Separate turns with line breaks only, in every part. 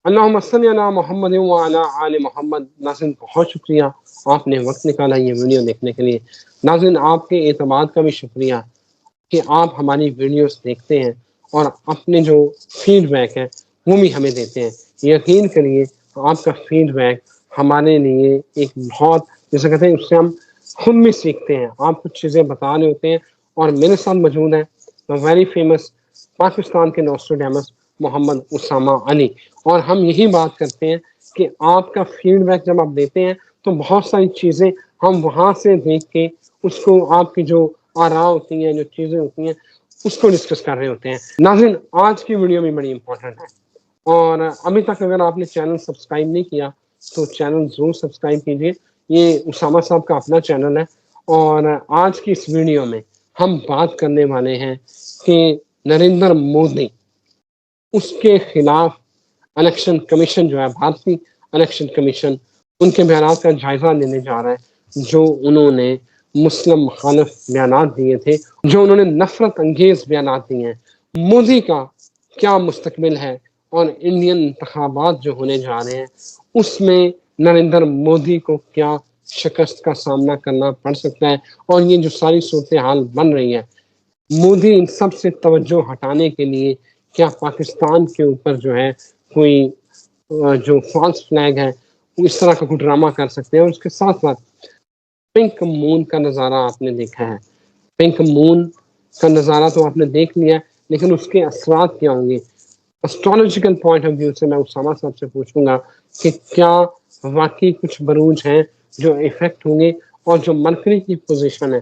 اللہم صلی علی محمد وعلی آل محمد۔ ناظرین بہت شکریہ، آپ نے وقت نکالا یہ ویڈیو دیکھنے کے لیے۔ ناظرین آپ کے اعتماد کا بھی شکریہ کہ آپ ہماری ویڈیوز دیکھتے ہیں اور اپنے جو فیڈ بیک ہے وہ بھی ہمیں دیتے ہیں۔ یقین کریے آپ کا فیڈ بیک ہمارے لیے ایک بہت، جیسے کہتے ہیں، اس سے ہم خود بھی سیکھتے ہیں۔ آپ کچھ چیزیں بتا رہے ہوتے ہیں اور میرے ساتھ موجود ہیں ویری فیمس پاکستان کے نوسٹریڈیمس محمد اسامہ علی، اور ہم یہی بات کرتے ہیں کہ آپ کا فیڈ بیک جب آپ دیتے ہیں تو بہت ساری چیزیں ہم وہاں سے دیکھ کے اس کو، آپ کی جو آراء ہوتی ہیں، جو چیزیں ہوتی ہیں، اس کو ڈسکس کر رہے ہوتے ہیں۔ ناظرین آج کی ویڈیو بھی بڑی امپورٹنٹ ہے، اور ابھی تک اگر آپ نے چینل سبسکرائب نہیں کیا تو چینل ضرور سبسکرائب کیجیے۔ یہ اسامہ صاحب کا اپنا چینل ہے، اور آج کی اس ویڈیو میں ہم بات کرنے والے ہیں کہ نریندر مودی، اس کے خلاف الیکشن کمیشن جو ہے، بھارتی الیکشن کمیشن، ان کے بیانات کا جائزہ لینے جا رہا ہے، جو انہوں نے مسلم مخالف بیانات دیے تھے، جو انہوں نے نفرت انگیز بیانات دیے ہیں۔ مودی کا کیا مستقبل ہے، اور انڈین انتخابات جو ہونے جا رہے ہیں اس میں نریندر مودی کو کیا شکست کا سامنا کرنا پڑ سکتا ہے، اور یہ جو ساری صورتحال بن رہی ہے، مودی ان سب سے توجہ ہٹانے کے لیے کیا پاکستان کے اوپر جو ہے کوئی جو فالس فلیگ ہے وہ اس طرح کا کوئی ڈرامہ کر سکتے ہیں۔ اور اس کے ساتھ ساتھ پنک مون کا نظارہ آپ نے دیکھا ہے، پنک مون کا نظارہ تو آپ نے دیکھ لیا، لیکن اس کے اثرات کیا ہوں گے؟ اسٹرالوجیکل پوائنٹ آف ویو سے میں اسامہ صاحب سے پوچھوں گا کہ کیا واقعی کچھ بروج ہیں جو افیکٹ ہوں گے، اور جو مرکری کی پوزیشن ہے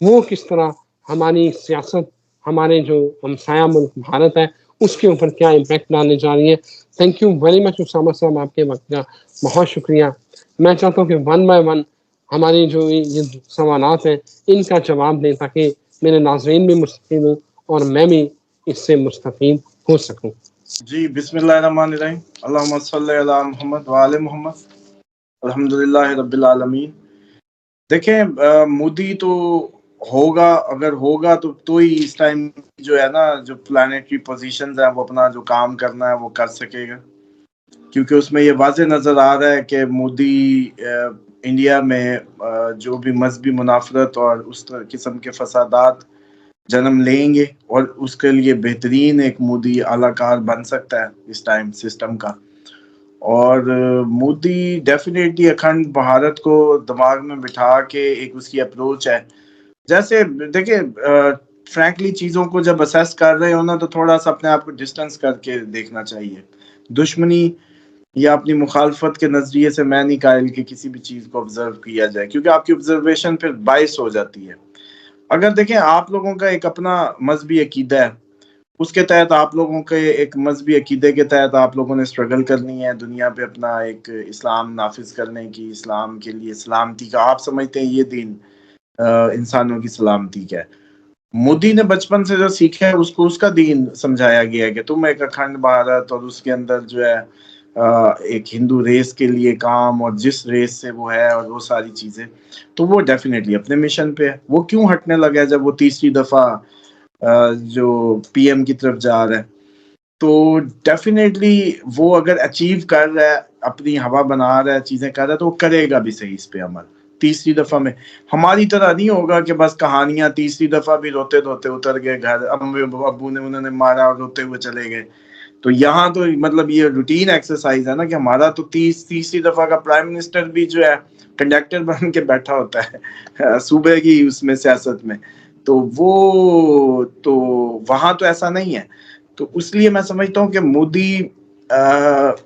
وہ کس طرح ہماری سیاست، ہمارے جو ہمسایہ ملک بھارت ہے، اس کے اوپر کیا امپیکٹ ڈالنے جا رہی ہے۔ Thank you very much Osama صاحب، آپ کے وقت کا بہت شکریہ۔ میں چاہتا ہوں کہ ون بائی ون ہماری جو یہ سوالات ہیں ان کا جواب دیں، تاکہ میرے ناظرین بھی مستفید ہوں اور میں بھی اس سے مستفید ہو سکوں۔
جی، بسم اللہ الرحمن الرحیم، اللہم صلی علی محمد وآل محمد، الحمدللہ رب العالمین۔ دیکھیں، مودی تو ہوگا، اگر ہوگا تو ہی اس ٹائم جو ہے نا، جو پلانیٹری پوزیشنز ہیں، وہ اپنا جو کام کرنا ہے وہ کر سکے گا، کیونکہ اس میں یہ واضح نظر آ رہا ہے کہ مودی انڈیا میں جو بھی مذہبی منافرت اور اس قسم کے فسادات جنم لیں گے، اور اس کے لیے بہترین ایک مودی اعلی کار بن سکتا ہے اس ٹائم سسٹم کا۔ اور مودی ڈیفینیٹلی اکھنڈ بھارت کو دماغ میں بٹھا کے ایک اس کی اپروچ ہے، جیسے دیکھیں فرینکلی چیزوں کو جب اسیس کر رہے ہو نا، تو تھوڑا سا اپنے آپ کو ڈسٹنس کر کے دیکھنا چاہیے۔ دشمنی یا اپنی مخالفت کے نظریے سے میں نہیں قائل کہ کسی بھی چیز کو آبزرو کیا جائے، کیونکہ آپ کی آبزرویشن پھر باعث ہو جاتی ہے۔ اگر دیکھیں آپ لوگوں کا ایک اپنا مذہبی عقیدہ ہے، اس کے تحت آپ لوگوں کے ایک مذہبی عقیدے کے تحت آپ لوگوں نے اسٹرگل کرنی ہے دنیا پہ اپنا ایک اسلام نافذ کرنے کی، اسلام کے لیے سلامتی کا، آپ سمجھتے ہیں یہ دین انسانوں کی سلامتی کا ہے۔ مودی نے بچپن سے جو سیکھا ہے اس کو اس کا دین سمجھایا گیا ہے کہ تم ایک اکھنڈ بھارت، اور اس کے اندر جو ہے ایک ہندو ریس کے لیے کام، اور جس ریس سے وہ ہے اور وہ ساری چیزیں، تو وہ ڈیفینیٹلی اپنے مشن پہ ہے۔ وہ کیوں ہٹنے لگا ہے جب وہ تیسری دفعہ جو پی ایم کی طرف جا رہا ہے؟ تو ڈیفینیٹلی وہ اگر اچیو کر رہا ہے، اپنی ہوا بنا رہا ہے، چیزیں کر رہا ہے، تو وہ کرے گا بھی صحیح اس پہ عمل۔ تیسری دفعہ میں ہماری طرح نہیں ہوگا کہ بس کہانیاں، تیسری دفعہ بھی روتے روتے اتر گئے گھر، ابو نے انہوں نے مارا اور روتے ہوئے چلے گئے۔ تو یہاں تو مطلب یہ روٹین ایکسرسائز ہے نا، کہ ہمارا تو تیسری دفعہ کا پرائم منسٹر بھی جو ہے کنڈکٹر بن کے بیٹھا ہوتا ہے صوبے کی اس میں سیاست میں، تو وہ تو وہاں تو ایسا نہیں ہے۔ تو اس لیے میں سمجھتا ہوں کہ مودی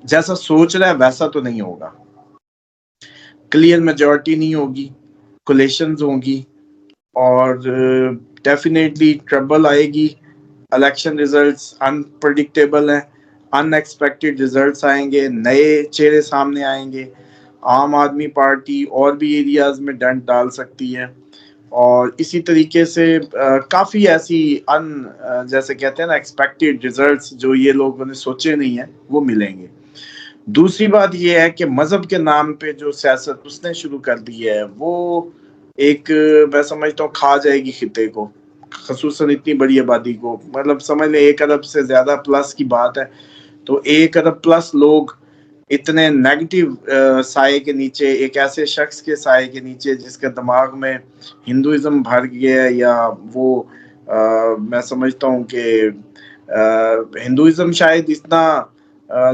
جیسا سوچ رہا ہے ویسا تو نہیں ہوگا، کلیئر میجورٹی نہیں ہوگی، کولیشنز ہوں گی، اور ڈیفینیٹلی ٹربل آئے گی۔ الیکشن ریزلٹس انپریڈکٹیبل ہیں، ان ایکسپیکٹڈ ریزلٹس آئیں گے، نئے چہرے سامنے آئیں گے۔ عام آدمی پارٹی اور بھی ایریاز میں ڈنٹ ڈال سکتی ہے، اور اسی طریقے سے کافی ایسی جیسے کہتے ہیں نا ایکسپیکٹڈ ریزلٹس جو یہ لوگوں نے سوچے نہیں ہیں وہ ملیں گے۔ دوسری بات یہ ہے کہ مذہب کے نام پہ جو سیاست اس نے شروع کر دی ہے، وہ ایک میں سمجھتا ہوں کھا جائے گی خطے کو، خصوصاً اتنی بڑی آبادی کو، مطلب سمجھ لیں 1 ارب سے زیادہ پلس کی بات ہے تو 1 ارب پلس لوگ اتنے نیگیٹو سائے کے نیچے، ایک ایسے شخص کے سائے کے نیچے جس کے دماغ میں ہندوازم بھر گیا ہے، یا وہ میں سمجھتا ہوں کہ ہندوازم شاید اتنا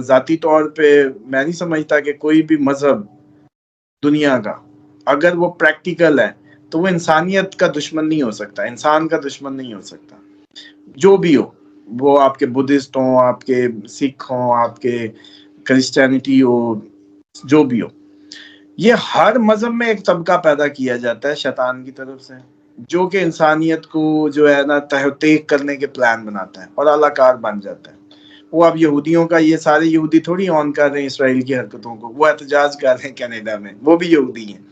ذاتی طور پہ میں نہیں سمجھتا کہ کوئی بھی مذہب دنیا کا اگر وہ پریکٹیکل ہے تو وہ انسانیت کا دشمن نہیں ہو سکتا، انسان کا دشمن نہیں ہو سکتا، جو بھی ہو، وہ آپ کے بدھسٹ ہوں، آپ کے سکھ ہوں، آپ کے کرسچینٹی ہو، جو بھی ہو۔ یہ ہر مذہب میں ایک طبقہ پیدا کیا جاتا ہے شیطان کی طرف سے، جو کہ انسانیت کو جو ہے نا تہذیب کرنے کے پلان بناتا ہے اور اعلی کار بن جاتا ہے۔ وہ اب یہودیوں کا، یہ سارے یہودی تھوڑی آن کر رہے ہیں اسرائیل کی حرکتوں کو، وہ احتجاج کر رہے ہیں کینیڈا میں، وہ بھی یہودی ہیں۔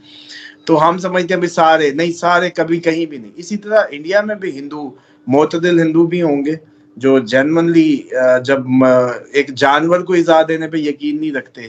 تو ہم سمجھتے ہیں بھی سارے نہیں، سارے کبھی کہیں بھی نہیں۔ اسی طرح انڈیا میں بھی ہندو، معتدل ہندو بھی ہوں گے جو جنرلی جب ایک جانور کو ایذا دینے پہ یقین نہیں رکھتے،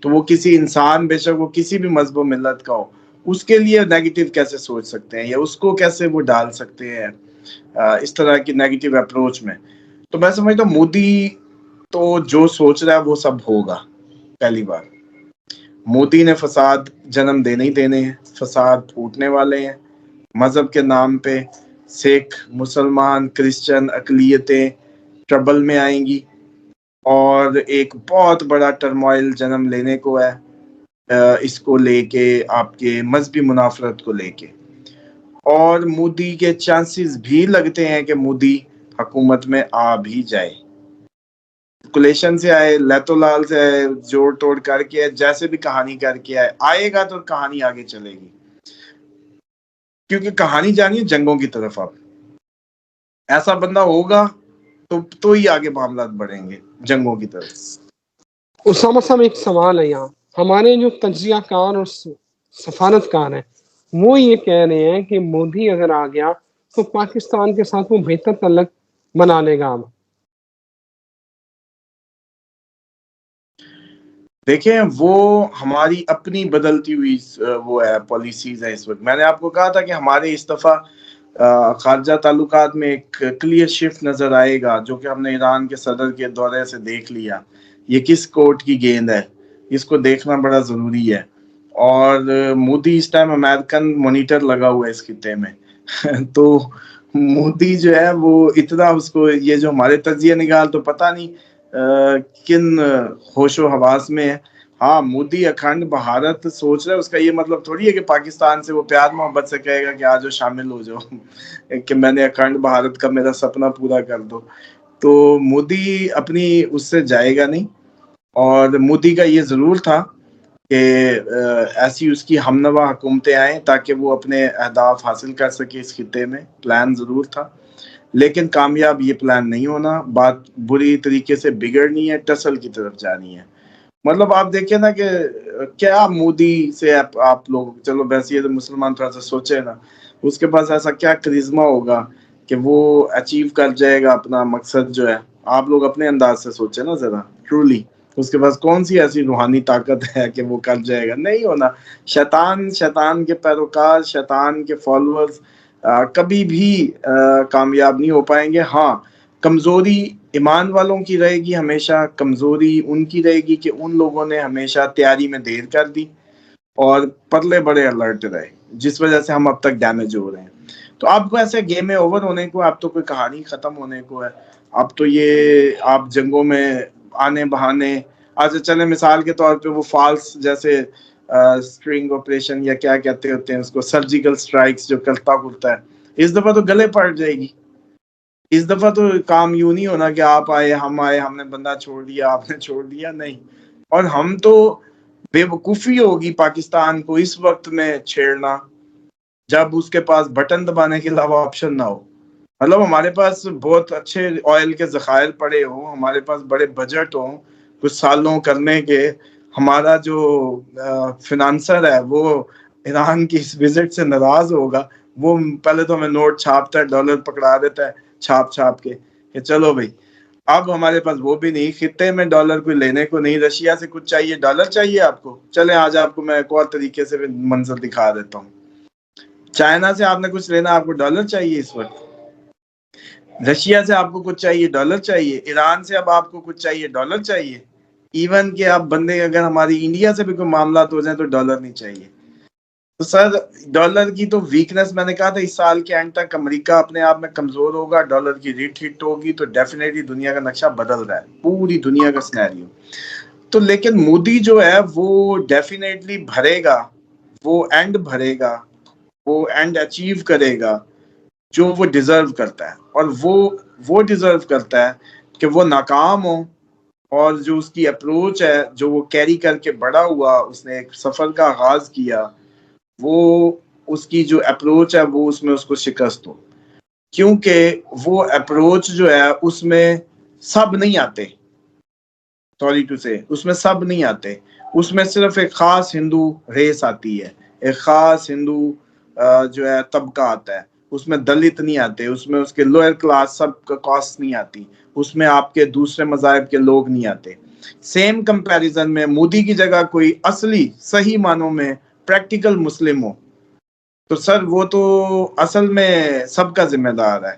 تو وہ کسی انسان، بے شک وہ کسی بھی مذہب و ملت کا ہو، اس کے لیے نیگیٹو کیسے سوچ سکتے ہیں، یا اس کو کیسے وہ ڈال سکتے ہیں اس طرح کی نیگیٹو اپروچ میں۔ تو میں سمجھتا ہوں مودی تو جو سوچ رہا ہے وہ سب ہوگا۔ پہلی بار مودی نے فساد جنم دینے ہی دینے ہیں، فساد پھوٹنے والے ہیں، مذہب کے نام پہ سکھ، مسلمان، کرسچن اقلیتیں ٹربل میں آئیں گی، اور ایک بہت بڑا ٹرموائل جنم لینے کو ہے اس کو لے کے، آپ کے مذہبی منافرت کو لے کے۔ اور مودی کے چانسز بھی لگتے ہیں کہ مودی حکومت میں آ بھی جائے، کلیشن سے آئے، لیتو لال سے آئے، جوڑ توڑ کر کے، جیسے بھی کہانی کر کے آئے گا تو کہانی آگے چلے گی، کیونکہ کہانی جانی ہے جنگوں کی طرف۔ اب ایسا بندہ ہوگا تو ہی آگے معاملات بڑھیں گے جنگوں کی طرف۔
اسامہ صاحب ایک سوال ہے یہاں، ہمارے جو تجزیہ کار اور سفارت کار ہیں وہ یہ کہہ رہے ہیں کہ مودی اگر آ گیا تو پاکستان کے ساتھ وہ بہتر تعلق بنا لے گا۔
دیکھیں وہ ہماری اپنی بدلتی ہوئی وہ ہے پالیسیز ہیں اس وقت۔ میں نے آپ کو کہا تھا کہ ہمارے اس دفعہ خارجہ تعلقات میں ایک کلیئر شفٹ نظر آئے گا، جو کہ ہم نے ایران کے صدر کے دورے سے دیکھ لیا۔ یہ کس کورٹ کی گیند ہے، اس کو دیکھنا بڑا ضروری ہے۔ اور مودی اس ٹائم امریکن مانیٹر لگا ہوا ہے اس خطے میں تو مودی جو ہے وہ اتنا، اس کو یہ جو ہمارے تجزیہ نگار تو پتہ نہیں کن ہوش و حواس میں ہے۔ ہاں مودی اکھنڈ بھارت سوچ رہا ہے، اس کا یہ مطلب تھوڑی ہے کہ پاکستان سے وہ پیار محبت سے کہے گا کہ آجو شامل ہو جاؤ کہ میں نے اکھنڈ بھارت کا میرا سپنا پورا کر دو۔ تو مودی اپنی اس سے جائے گا نہیں، اور مودی کا یہ ضرور تھا کہ ایسی اس کی ہمنوا حکومتیں آئیں تاکہ وہ اپنے اہداف حاصل کر سکے اس خطے میں، پلان ضرور تھا، لیکن کامیاب یہ پلان نہیں ہونا، بات بری طریقے سے بگڑنی ہے، ٹسل کی طرف جانی ہے۔ مطلب آپ دیکھیں نا کہ کیا مودی سے آپ لوگ، چلو ویسے تو مسلمان تھوڑا سا سوچے نا، اس کے پاس ایسا کیا کرزما ہوگا کہ وہ اچیو کر جائے گا اپنا مقصد جو ہے۔ آپ لوگ اپنے انداز سے سوچے نا ذرا، ٹرولی اس کے پاس کون سی ایسی روحانی طاقت ہے کہ وہ کر جائے گا؟ نہیں ہونا۔ شیطان کے پیروکار، شیطان کے فالوورز کبھی بھی کامیاب نہیں ہو پائیں گے۔ ہاں کمزوری ایمان والوں کی رہے گی، ہمیشہ کمزوری ان کی رہے گی کہ ان لوگوں نے ہمیشہ تیاری میں دیر کر دی اور پرلے بڑے الرٹ رہے، جس وجہ سے ہم اب تک ڈیمیج ہو رہے ہیں۔ تو آپ کو ایسے گیم اوور ہونے کو، اب تو کوئی کہانی ختم ہونے کو ہے، اب تو یہ آپ جنگوں میں آنے بہانے، آج چلے مثال کے طور پہ وہ فالس جیسے اسٹرنگ آپریشن یا کیا کہتے ہوتے ہیں اس کو، سرجیکل سٹرائکس جو کرتا کرتا ہے، اس دفعہ تو گلے پڑ جائے گی۔ اس دفعہ تو کام یوں نہیں ہونا کہ آپ آئے، ہم نے بندہ چھوڑ دیا، آپ نے چھوڑ دیا، نہیں۔ اور ہم تو بے وقوفی ہوگی پاکستان کو اس وقت میں چھیڑنا جب اس کے پاس بٹن دبانے کے علاوہ آپشن نہ ہو۔ مطلب ہمارے پاس بہت اچھے آئل کے ذخائر پڑے ہوں، ہمارے پاس بڑے بجٹ ہوں کچھ سالوں کرنے کے، ہمارا جو فنانسر ہے وہ ایران کی اس وزٹ سے ناراض ہوگا، وہ پہلے تو ہمیں نوٹ چھاپتا ہے، ڈالر پکڑا دیتا ہے چھاپ کے کہ چلو بھائی، اب ہمارے پاس وہ بھی نہیں، خطے میں ڈالر کوئی لینے کو نہیں، رشیا سے کچھ چاہیے، ڈالر چاہیے آپ کو، چلیں آج آپ کو میں ایک اور طریقے سے منظر دکھا دیتا ہوں، چائنا سے آپ نے کچھ لینا، آپ کو ڈالر چاہیے اس وقت۔ رشیا سے آپ کو کچھ چاہیے ڈالر چاہیے, ایران سے اب آپ کو کچھ چاہیے ڈالر چاہیے, ایون کہ اب بندے اگر ہماری انڈیا سے بھی کوئی معاملات ہو جائیں تو ڈالر نہیں چاہیے. تو سر ڈالر کی تو ویکنس میں نے کہا تھا اس سال کے اینڈ تک امریکہ اپنے آپ میں کمزور ہوگا, ڈالر کی ریٹ ہٹ ہوگی, تو ڈیفینیٹلی دنیا کا نقشہ بدل رہا ہے, پوری دنیا کا سینیریو. تو لیکن مودی جو ہے وہ ڈیفینیٹلی بھرے گا, وہ اینڈ بھرے گا, وہ اینڈ اچیو کرے گا جو وہ ڈیزرو کرتا ہے, اور وہ ڈیزرو کرتا ہے کہ وہ ناکام ہو, اور جو اس کی اپروچ ہے جو وہ کیری کر کے بڑا ہوا, اس نے ایک سفر کا آغاز کیا, وہ اس کی جو اپروچ ہے وہ اس میں اس کو شکست ہو. کیونکہ وہ اپروچ جو ہے اس میں سب نہیں آتے, سوری ٹو سے, اس میں سب نہیں آتے, اس میں صرف ایک خاص ہندو ریس آتی ہے, ایک خاص ہندو جو ہے طبقہ آتا ہے, اس میں دلت نہیں آتے, اس میں اس کے لوئر کلاس سب کا کاسٹ نہیں آتی, اس میں آپ کے دوسرے مذاہب کے لوگ نہیں آتے. سیم کمپیریزن میں مودی کی جگہ کوئی اصلی صحیح معنوں میں پریکٹیکل مسلم ہو تو سر وہ تو اصل میں سب کا ذمہ دار ہے.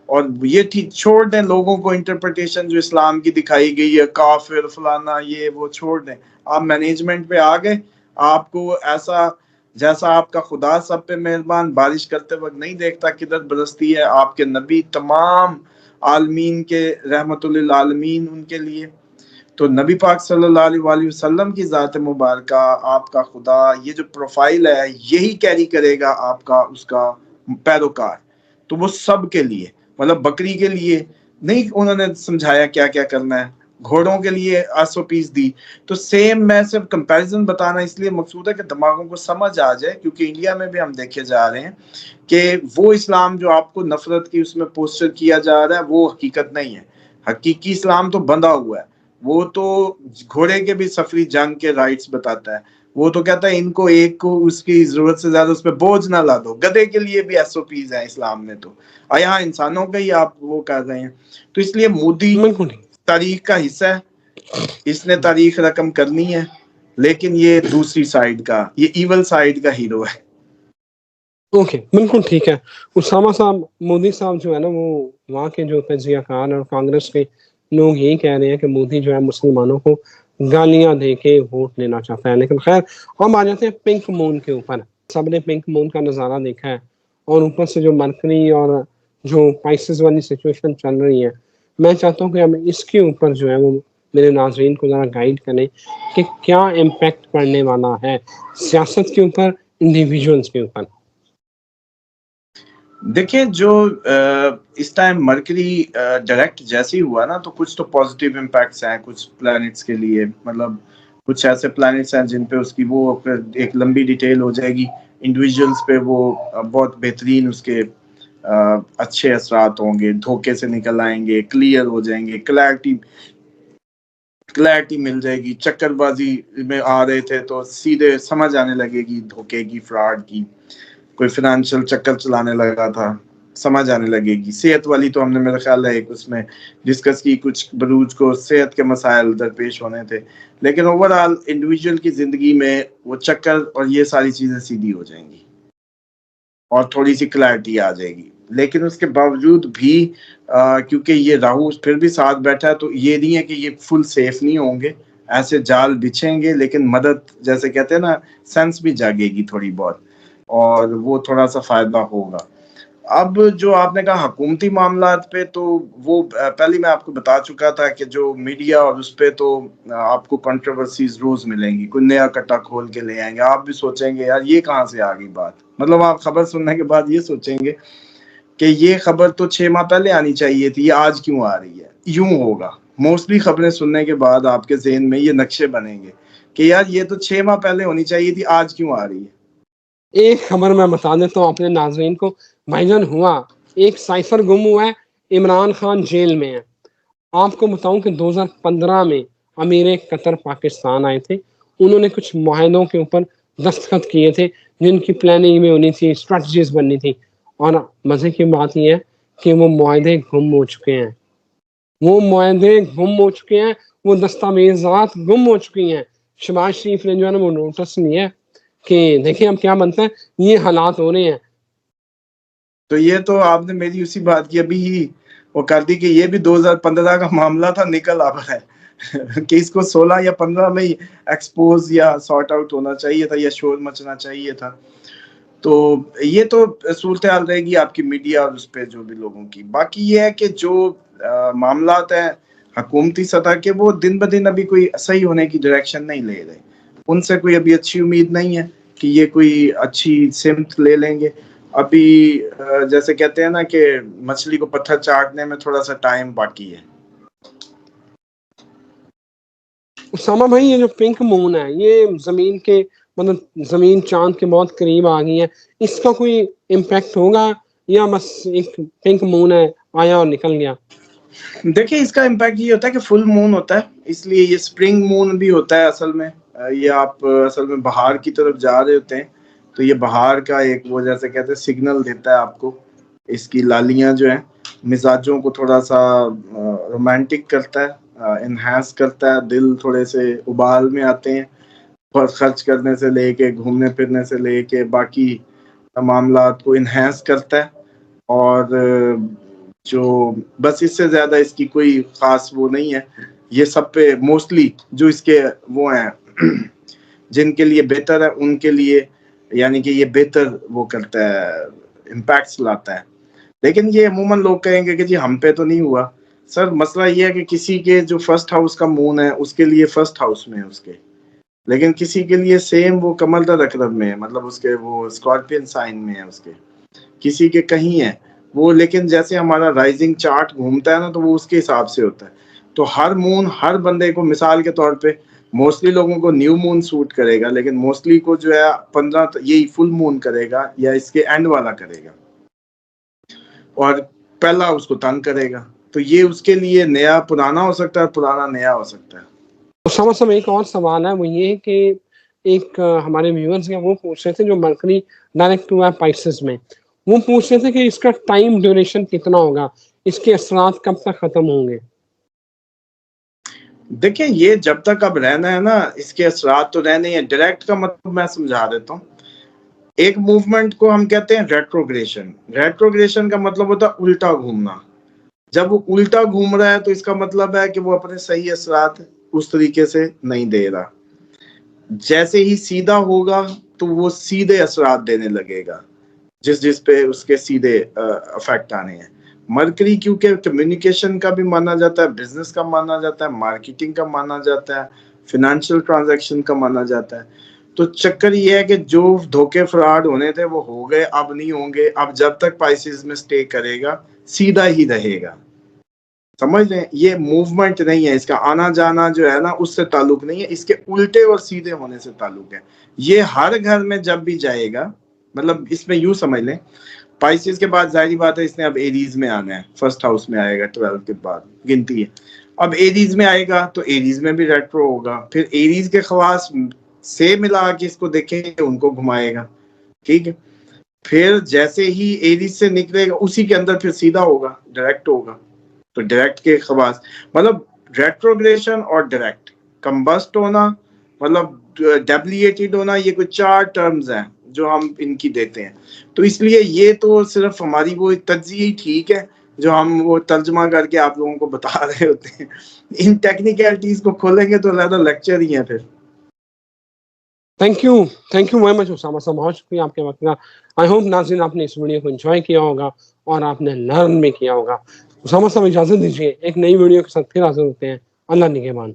اور یہ چھوڑ دیں لوگوں کو انٹرپریٹیشن جو اسلام کی دکھائی گئی ہے, کافر فلانا یہ وہ چھوڑ دیں, آپ مینجمنٹ پہ آ گئے, آپ کو ایسا جیسا آپ کا خدا سب پہ مہربان بارش کرتے وقت نہیں دیکھتا کدھر برستی ہے, آپ کے نبی تمام عالمین کے رحمت للعالمین ان کے لیے, تو نبی پاک صلی اللہ علیہ وسلم کی ذات مبارکہ, آپ کا خدا, یہ جو پروفائل ہے یہی کیری کرے گا آپ کا اس کا پیروکار. تو وہ سب کے لیے, مطلب بکری کے لیے نہیں انہوں نے سمجھایا کیا کیا کرنا ہے, گھوڑوں کے لیے SOPs دی. تو سیم میں صرف کمپیریزن بتانا اس لیے مقصود ہے کہ دماغوں کو سمجھ آ جائے, کیونکہ انڈیا میں بھی ہم دیکھے جا رہے ہیں کہ وہ اسلام جو آپ کو نفرت کی اس میں پوسٹر کیا جا رہا ہے وہ حقیقت نہیں ہے. حقیقی اسلام تو بندھا ہوا ہے, وہ تو گھوڑے کے بھی سفری جنگ کے رائٹس بتاتا ہے, وہ تو کہتا ہے ان کو ایک کو اس کی ضرورت سے زیادہ اس پہ بوجھ نہ لا دو. گدھے کے لیے بھی SOPs ہیں اسلام میں, تو یہاں انسانوں کا ہی آپ وہ کر رہے ہیں. تو اس لیے مودی
بالکل
تاریخ کا حصہ ہے, اس نے تاریخ رقم کرنی ہے, لیکن یہ دوسری سائیڈ کا, یہ ایول سائیڈ کا ہیرو ہے.
اوکے بالکل ٹھیک ہے. اسامہ صاحب, مودی صاحب جو ہے نا وہ وہاں کے جو تجزیہ کار اور کانگریس کے لوگ یہی کہہ رہے ہیں کہ مودی جو ہے مسلمانوں کو گالیاں دے کے ووٹ لینا چاہتا ہے. لیکن خیر ہم آ جاتے ہیں پنک مون کے اوپر. سب نے پنک مون کا نظارہ دیکھا ہے, اور اوپر سے جو مرکری اور جو پائسز والی سچویشن چل رہی ہے, میں چاہتا ہوں کہ ہم اس کے اوپر جو ہے وہ میرے ناظرین کو ذرا گائیڈ کریں کہ کیا امپیکٹ پڑنے والا ہے سیاست کے اوپر, انڈیویجولز کے اوپر.
دیکھیں جو اس ٹائم مرکری ڈائریکٹ جیسے ہی ہوا نا, تو کچھ تو پازیٹیو امپیکٹس ہیں کچھ پلانٹس کے لیے, مطلب کچھ ایسے پلانٹس ہیں جن پہ اس کی وہ ایک لمبی ڈیٹیل ہو جائے گی, انڈیویجولز پہ وہ بہت بہترین اس کے اچھے اثرات ہوں گے, دھوکے سے نکل آئیں گے, کلیئر ہو جائیں گے, کلیئرٹی مل جائے گی. چکر بازی میں آ رہے تھے تو سیدھے سمجھ آنے لگے گی دھوکے کی, فراڈ کی, کوئی فائنینشیل چکر چلانے لگا تھا سمجھ آنے لگے گی. صحت والی تو ہم نے میرا خیال ہے ایک اس میں ڈسکس کی, کچھ بلوچ کو صحت کے مسائل درپیش ہونے تھے, لیکن اوور آل انڈیویجول کی زندگی میں وہ چکر اور یہ ساری چیزیں سیدھی ہو جائیں گی اور تھوڑی سی کلیئرٹی آ جائے گی. لیکن اس کے باوجود بھی کیونکہ یہ راہو پھر بھی ساتھ بیٹھا ہے, تو یہ نہیں ہے کہ یہ فل سیف نہیں ہوں گے, ایسے جال بچھیں گے, لیکن مدد جیسے کہتے ہیں نا سینس بھی جاگے گی تھوڑی بہت, اور وہ تھوڑا سا فائدہ ہوگا. اب جو آپ نے کہا حکومتی معاملات پہ, تو وہ پہلے میں آپ کو بتا چکا تھا کہ جو میڈیا اور اس پہ تو آپ کو کنٹروورسیز روز ملیں گی, کوئی نیا کٹا کھول کے لے آئیں گے, آپ بھی سوچیں گے یار یہ کہاں سے آ گئی بات. مطلب آپ خبر سننے کے بعد یہ سوچیں گے کہ یہ خبر تو 6 ماہ پہلے آنی چاہیے تھی, یہ آج کیوں آ رہی ہے. یوں ہوگا موسٹلی خبریں سننے کے بعد آپ کے ذہن میں یہ نقشے بنیں گے کہ یار یہ تو 6 ماہ پہلے ہونی چاہیے تھی, آج کیوں آ رہی ہے.
ایک خبر میں بتا دیتا ہوں اپنے ناظرین کو. بھائی جان ہوا ایک سائفر گم ہوا ہے, عمران خان جیل میں ہے. آپ کو بتاؤں کہ 2015 میں امیر قطر پاکستان آئے تھے, انہوں نے کچھ معاہدوں کے اوپر دستخط کیے تھے جن کی پلاننگ میں ہونی تھی, اسٹریٹجیز بننی تھی, اور مزے کی بات یہ ہے کہ وہ معاہدے گم ہو چکے ہیں, وہ معاہدے گم ہو چکے ہیں, وہ دستاویزات گم ہو چکی ہیں. شہباز شریف نے جو ہے نا وہ نوٹس لیا کہ دیکھیں اب کیا بنتا ہے, یہ حالات ہو رہے ہیں.
تو یہ تو آپ نے میری اسی بات کی ابھی ہی وہ کر دی کہ یہ بھی 2015 کا معاملہ تھا, نکل اب ہے کہ اس کو 16 یا 15 میں ہی ایکسپوز یا سارٹ آؤٹ ہونا چاہیے تھا یا شور مچنا چاہیے تھا. تو یہ تو صورتحال رہے گی آپ کی میڈیا اور اس پہ جو بھی لوگوں کی. باقی یہ ہے کہ جو معاملات ہیں حکومتی سطح کے, وہ دن بدن ابھی کوئی صحیح ہونے کی ڈائریکشن نہیں لے رہے. ان سے کوئی ابھی اچھی امید نہیں ہے کہ یہ کوئی اچھی سمت لے لیں گے. ابھی جیسے کہتے ہیں نا کہ مچھلی کو پتھر چاٹنے میں تھوڑا سا ٹائم باقی ہے.
اسامہ بھائی, یہ جو پنک مون ہے یہ زمین کے مطلب زمین چاند کے بہت قریب آ گئی ہے, اس کا کوئی امپیکٹ ہوگا یا بس ایک پنک مون ہے آیا اور نکل گیا؟
دیکھیں اس کا امپیکٹ یہ ہوتا ہے کہ فل مون ہوتا ہے, اس لیے یہ سپرنگ مون بھی ہوتا ہے اصل میں. یہ آپ اصل میں بہار کی طرف جا رہے ہوتے ہیں تو یہ بہار کا ایک وہ جیسے کہتے ہیں سگنل دیتا ہے آپ کو. اس کی لالیاں جو ہیں مزاجوں کو تھوڑا سا رومانٹک کرتا ہے, انہانس کرتا ہے, دل تھوڑے سے ابال میں آتے ہیں, خرچ کرنے سے لے کے گھومنے پھرنے سے لے کے باقی معاملات کو انہانس کرتا ہے. اور جو بس اس سے زیادہ اس کی کوئی خاص وہ نہیں ہے. یہ سب پہ موسٹلی جو اس کے وہ ہیں جن کے لیے بہتر ہے ان کے لیے یعنی کہ یہ بہتر وہ کرتا ہے, امپیکٹس لاتا ہے. لیکن یہ عموماً لوگ کہیں گے کہ جی ہم پہ تو نہیں ہوا. سر مسئلہ یہ ہے کہ کسی کے جو فرسٹ ہاؤس کا مون ہے اس کے لیے فرسٹ ہاؤس میں ہے اس کے, لیکن کسی کے لیے سیم وہ کمل در اکرب میں ہے, مطلب اس کے وہ اسکارپین سائن میں ہے اس کے, کسی کے کہیں ہے وہ. لیکن جیسے ہمارا رائزنگ چارٹ گھومتا ہے نا تو وہ اس کے حساب سے ہوتا ہے. تو ہر مون ہر بندے کو, مثال کے طور پہ موسٹلی لوگوں کو نیو مون سوٹ کرے گا, لیکن موسٹلی کو جو ہے 15 یہی فل مون کرے گا یا اس کے اینڈ والا کرے گا, اور پہلا اس کو تنگ کرے گا. تو یہ اس کے لیے نیا پرانا ہو سکتا ہے, پرانا نیا ہو سکتا ہے.
اسامہ صاحب ایک اور سوال ہے, وہ یہ کہ ایک ہمارے ویورز ہیں وہ پوچھ رہے تھے جو مرکری ڈائریکٹ ہوا ہے پائسز میں, وہ پوچھ رہے تھے کہ اس کا ٹائم ڈیوریشن کتنا ہوگا, اس کے اثرات کب تک ختم ہوں گے؟
دیکھیں یہ جب تک اب رہنا ہے نا اس کے اثرات تو رہنے ہیں. ڈائریکٹ کا مطلب میں سمجھا دیتا ہوں. ایک موومنٹ کو ہم کہتے ہیں ریٹروگریشن. ریٹروگریشن کا مطلب ہوتا ہے الٹا گھومنا. جب وہ الٹا گھوم رہا ہے تو اس کا مطلب ہے کہ وہ اپنے صحیح اثرات اس طریقے سے نہیں دے رہا. جیسے ہی سیدھا ہوگا تو وہ سیدھے اثرات دینے لگے گا, جس پہ اس کے سیدھے افیکٹ آنے ہیں. مرکری کیونکہ کمیونیکیشن کا بھی مانا جاتا ہے, بزنس کا مانا جاتا ہے, مارکیٹنگ کا مانا جاتا ہے, فنانشل ٹرانزیکشن کا مانا جاتا ہے. تو چکر یہ ہے کہ جو دھوکے فراڈ ہونے تھے وہ ہو گئے, اب نہیں ہوں گے. اب جب تک پائسز میں سٹے کرے گا سیدھا ہی رہے گا. سمجھ لیں یہ موومنٹ نہیں ہے, اس کا آنا جانا جو ہے نا اس سے تعلق نہیں ہے, اس کے الٹے اور سیدھے ہونے سے تعلق ہے. یہ ہر گھر میں جب بھی جائے گا, مطلب اس میں یوں سمجھ لیں پائسز کے بعد ظاہری بات ہے اس نے اب ایریز میں آنا ہے, فرسٹ ہاؤس میں آئے گا 12 کے بعد گنتی ہے. اب ایریز میں آئے گا تو ایریز میں بھی ریٹرو ہوگا, پھر ایریز کے خواص سے ملا کے اس کو دیکھیں گے ان کو گھمائے گا. ٹھیک ہے, پھر جیسے ہی ایریز سے نکلے گا اسی کے اندر پھر سیدھا ہوگا, ڈائریکٹ ہوگا. تو ڈائریکٹ کے خواص مطلب ریٹروگریشن اور ڈائریکٹ کمبسٹ ہونا مطلب ڈیبلیٹڈ ہونا, یہ کوئی 4 ٹرمز ہیں جو ہم ان کی دیتے ہیں. تو اس لیے یہ تو صرف ہماری وہ تجزیہ ٹھیک ہے جو ہم وہ ترجمہ کر کے آپ لوگوں کو بتا رہے ہوتے ہیں. ان ٹیکنیکلٹیز کو کھولیں گے تو زیادہ لیکچر ہی ہیں پھر.
Thank you very much Osama صاحب, بہت شکریہ آپ کے وقت کا. آئی ہوپ ناظرین آپ نے اس ویڈیو کو انجوائے کیا ہوگا اور آپ نے لرن بھی کیا ہوگا. اسامہ صاحب اجازت دیجیے, ایک نئی ویڈیو کے ساتھ پھر حاضر ہوتے ہیں. اللہ نگہبان.